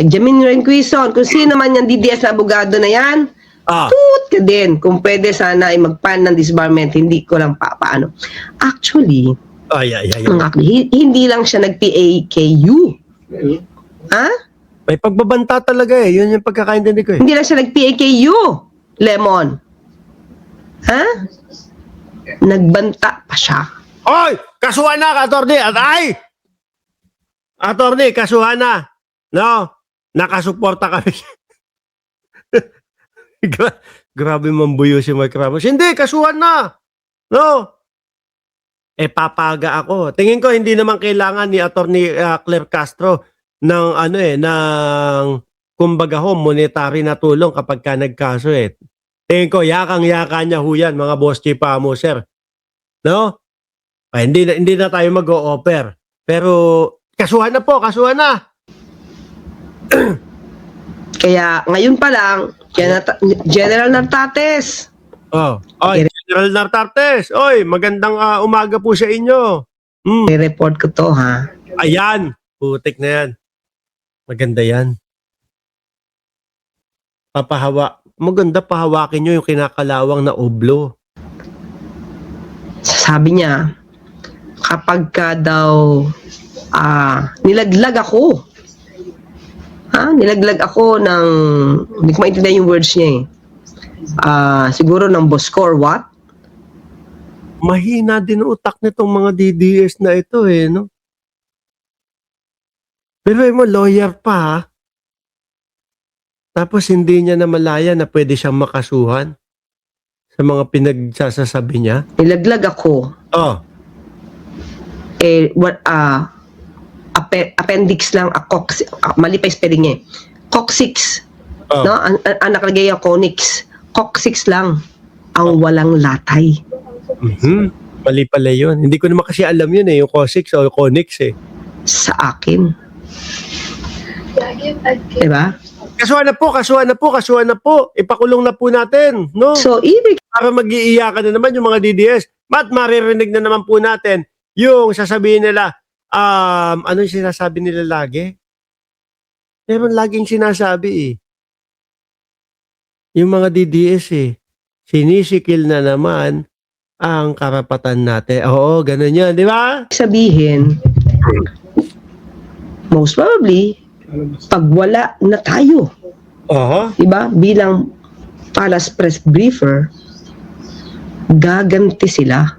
Jamin Renquison, kung sino man yung DDS na abogado na yan, tut ka din. Kung pwede sana ay magpan ng disbarment, hindi ko lang paano. Actually, hindi lang siya nag-PAKU. Ha? May pagbabanta talaga eh. Yun yung pagkakaintindi ko eh. Hindi lang siya nag-PAKU, Lemon. Ha? Nagbanta pa siya. Oy! Kasuhan na, attorney! Attorney, kasuhan na! No? Nakasuporta kami. Grabe mambuyo si Mike Ramos. Hindi, kasuhan na! No? Papaga ako. Tingin ko hindi naman kailangan ni Attorney Claire Castro ng ng kumbaga monetary na tulong kapag ka nagkaso eh. Tingin ko yakang-yaka niya huyan mga boss chief mo, sir. No? Hindi na tayo mag-o-offer. Pero kasuhan na po, kasuhan na. Kaya ngayon pa lang, General Nartates. General Nartates. Oy, magandang umaga po sa inyo. I-report ko to, ha? Ayan, putik na yan. Maganda yan. Maganda pahawakin nyo yung kinakalawang na oblo. Sabi niya, kapag ka daw nilaglag ako. Nilaglag ako ng, hindi ko maintindihan yung words niya eh. Siguro ng boss ko or what? Mahina din utak nitong mga DDS na ito eh, no? Pero mo, lawyer pa ha? Tapos hindi niya na malaya na pwede siyang makasuhan sa mga pinagsasasabi niya. Nilaglag ako. Appendix lang, mali pa yung spelling niya. Coccyx. No? Ang nakalagay yung conyx. Coccyx lang ang walang latay. Mali pala yun. Hindi ko naman kasi alam yun eh, yung coccyx o conyx eh. Sa akin. Diba? Kasuhan na po. Ipakulong na po natin, no? So, para mag-iiyakan na naman yung mga DDS. At maririnig na naman po natin yung sasabihin nila, ano yung sinasabi nila lagi? Meron laging sinasabi eh. Yung mga DDS eh, sinisikil na naman ang karapatan natin. Oo, ganun yan, di ba? Sabihin, most probably, pag wala na tayo, diba? Bilang Palace Press Briefer, gaganti sila.